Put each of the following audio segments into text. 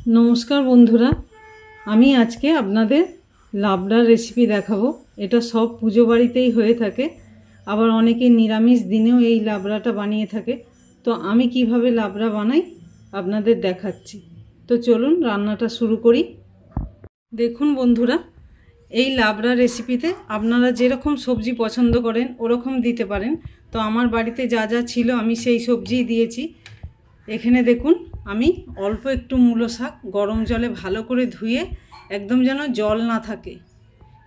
নমস্কার বন্ধুরা, আমি আজকে আপনাদের লাবড়ার রেসিপি দেখাবো। এটা সব পুজো বাড়িতেই হয়ে থাকে, আবার অনেকে নিরামিষ দিনেও এই লাবড়াটা বানিয়ে থাকে। তো আমি কিভাবে লাবড়া বানাই আপনাদের দেখাচ্ছি। তো চলুন রান্নাটা শুরু করি। দেখুন বন্ধুরা, এই লাবড়া রেসিপিতে আপনারা যেরকম সবজি পছন্দ করেন ওরকম দিতে পারেন। তো আমার বাড়িতে যা যা ছিল আমি সেই সবজিই দিয়েছি। এখানে দেখুন, আমি অল্প একটু মূলো শাক গরম জলে ভালো করে ধুয়ে, একদম যেন জল না থাকে,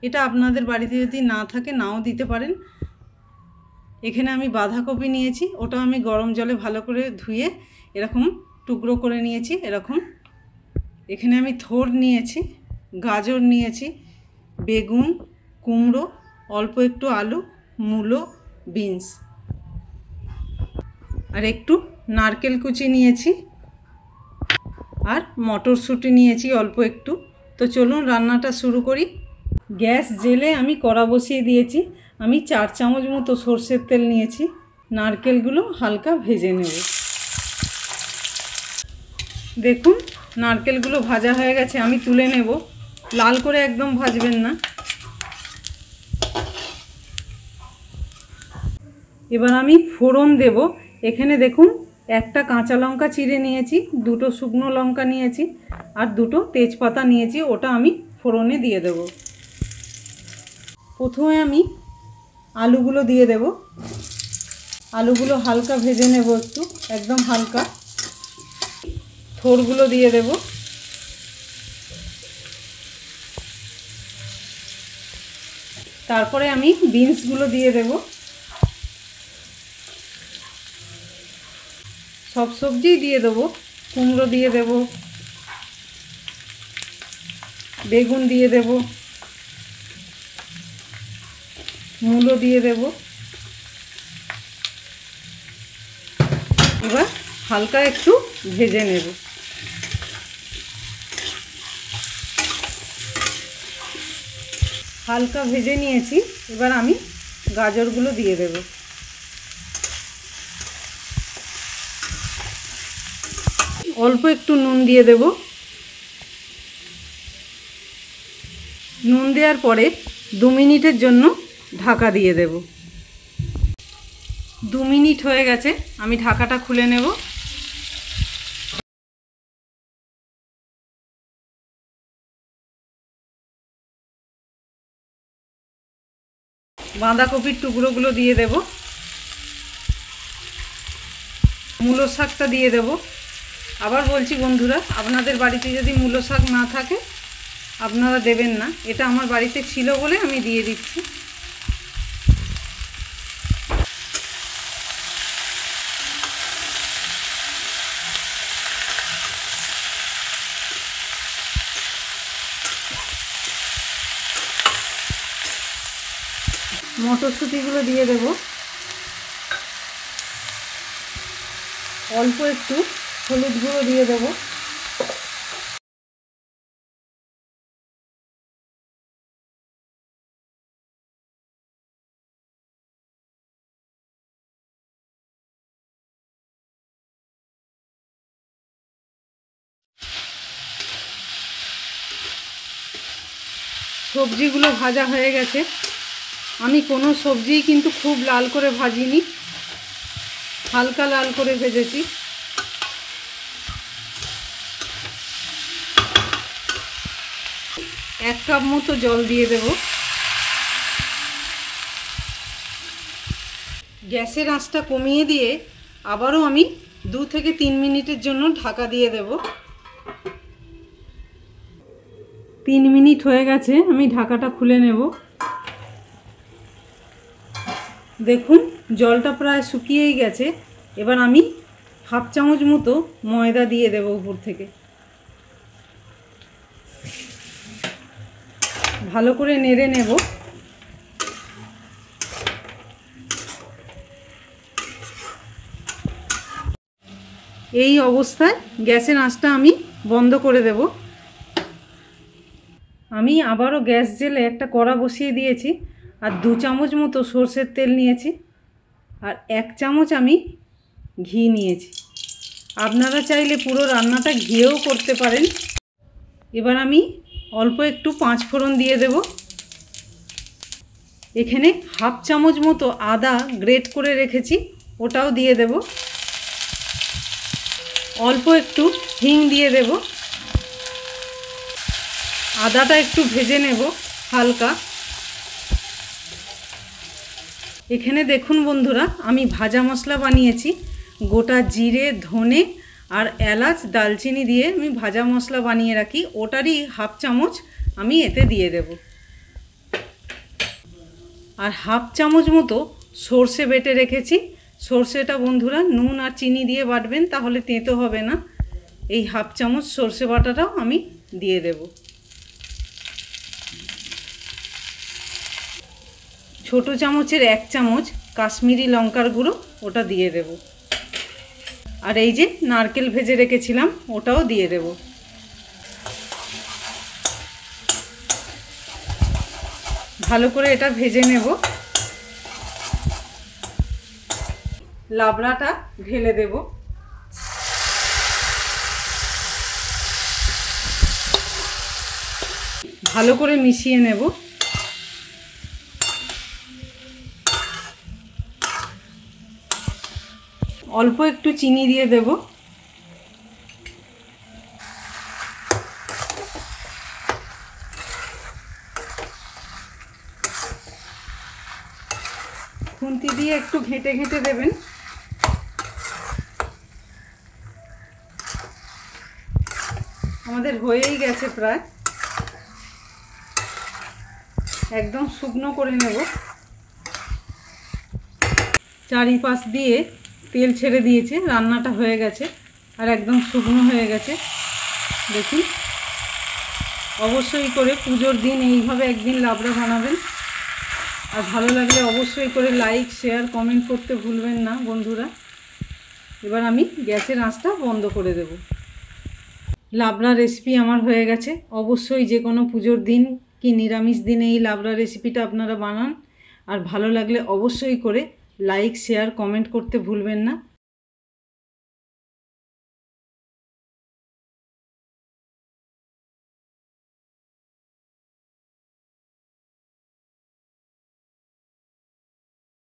এটা আপনাদের বাড়িতে যদি না থাকে নাও দিতে পারেন। এখানে আমি বাঁধাকপি নিয়েছি, ওটা আমি গরম জলে ভালো করে ধুয়ে এরকম টুকরো করে নিয়েছি এরকম। এখানে আমি থোড় নিয়েছি, গাজর নিয়েছি, বেগুন, কুমড়ো, অল্প একটু আলু, মূলো, বিনস, আর একটু নারকেল কুচি নিয়েছি, আর মটরশুঁটি নিয়েছি অল্প একটু। তো চলুন রান্নাটা শুরু করি। গ্যাস জেলে আমি কড়া বসিয়ে দিয়েছি। আমি 4 চামচ মতো সর্ষের তেল নিয়েছি। নারকেলগুলো হালকা ভেজে নেব। দেখুন, নারকেলগুলো ভাজা হয়ে গেছে, আমি তুলে নেব। লাল করে একদম ভাজবেন না। এবার আমি ফোড়ন দেব। এখানে দেখুন, একটা কাঁচা লঙ্কা চিড়ে নিয়েছি, দুটো শুকনো লঙ্কা নিয়েছি, আর দুটো তেজপাতা নিয়েছি, ওটা আমি ফোড়নে দিয়ে দেব। প্রথমে আমি আলুগুলো দিয়ে দেব। আলুগুলো হালকা ভেজে নেব, একটু একদম হালকা। থোড়গুলো দিয়ে দেব। তারপরে আমি বিনসগুলো দিয়ে দেব। সব সবজি দিয়ে দেবো। কুমড়ো দিয়ে দেব, বেগুন দিয়ে দেব, মূলো দিয়ে দেব। এবার হালকা একটু ভেজে নেব। হালকা ভেজে নিয়েছি, এবার আমি গাজরগুলো দিয়ে দেব। অল্প একটু নুন দিয়ে দেব। নুন দেওয়ার পরে 2 মিনিটের জন্য ঢাকা দিয়ে দেব। 2 মিনিট হয়ে গেছে, আমি ঢাকাটা খুলে নেব। বাঁধাকপির টুকরোগুলো দিয়ে দেব। মূলো শাকটা দিয়ে দেব। আবার বলছি বন্ধুরা, আপনাদের বাড়িতে যদি মূলো শাক না থাকে আপনারা দেবেন না। এটা আমার বাড়িতে ছিল বলে আমি দিয়ে দিচ্ছি। মটরশুঁটিগুলো দিয়ে দেব। অল্প একটু হলুদ গুঁড়ো দিয়ে দেব। সবজিগুলো ভাজা হয়ে গেছে। আমি কোনো সবজিই কিন্তু খুব লাল করে ভাজিনি, হালকা লাল করে ভেজেছি। এক কাপ মতো জল দিয়ে দেব। গ্যাসের আঁচটা কমিয়ে দিয়ে আবারও আমি 2 থেকে 3 মিনিটের জন্য ঢাকা দিয়ে দেব। 3 মিনিট হয়ে গেছে, আমি ঢাকাটা খুলে নেব। দেখুন, জলটা প্রায় শুকিয়েই গেছে। এবার আমি 1/2 চামচ মতো ময়দা দিয়ে দেব উপর থেকে। ভালো করে নেড়ে নেব। এই অবস্থায় গ্যাসের আঁচটা আমি বন্ধ করে দেব। আমি আবারও গ্যাস জেলে একটা কড়া বসিয়ে দিয়েছি, আর 2 চামচ মতো সর্ষের তেল নিয়েছি, আর 1 চামচ আমি ঘি নিয়েছি। আপনারা চাইলে পুরো রান্নাটা ঘিয়েও করতে পারেন। এবার আমি অল্প একটু 5 ফোড়ন দিয়ে দেব। এখানে হাফ চামচ মতো আদা গ্রেট করে রেখেছি, ওটাও দিয়ে দেব। অল্প একটু হিং দিয়ে দেব। আদাটা একটু ভেজে নেব হালকা। এখানে দেখুন বন্ধুরা, আমি ভাজা মশলা বানিয়েছি। গোটা জিরে, ধনে আর এলাচ, দালচিনি দিয়ে আমি ভাজা মশলা বানিয়ে রাখি, ওটারই হাফ চামচ আমি এতে দিয়ে দেব। আর হাফ চামচ মতো সর্ষে বেটে রেখেছি। সর্ষেটা বন্ধুরা নুন আর চিনি দিয়ে বাটবেন, তাহলে তেঁতো হবে না। এই হাফ চামচ সর্ষে বাটাটাও আমি দিয়ে দেব। ছোট চামচের 1 চামচ কাশ্মীরি লঙ্কার গুঁড়ো, ওটা দিয়ে দেব। আর এই যে নারকেল ভেজে রেখেছিলাম, ওটাও দিয়ে দেব। ভালো করে এটা ভেজে নেব। লাবড়াটা ঢেলে দেব। ভালো করে মিশিয়ে নেব। অল্প একটু চিনি দিয়ে দেব। খুন্তি দিয়ে একটু ঘেঁটে ঘেঁটে দেবেন। আমাদের হয়েই গেছে প্রায়। একদম শুকনো করে নেব। চারিপাশ দিয়ে তেল ছেড়ে দিয়েছে, রান্নাটা হয়ে গেছে আর একদম শুকনো হয়ে গেছে। দেখুন, অবশ্যই করে পুজোর দিন এইভাবে একদিন লাবড়া বানাবেন। আর ভালো লাগলে অবশ্যই করে লাইক, শেয়ার, কমেন্ট করতে ভুলবেন না বন্ধুরা। এবার আমি গ্যাসের আঁচটা বন্ধ করে দেব। লাবড়া রেসিপি আমার হয়ে গেছে। অবশ্যই যে কোনো পুজোর দিন কি নিরামিষ দিনে এই লাবড়া রেসিপিটা আপনারা বানান। আর ভালো লাগলে অবশ্যই করে লাইক, শেয়ার, কমেন্ট করতে ভুলবেন না।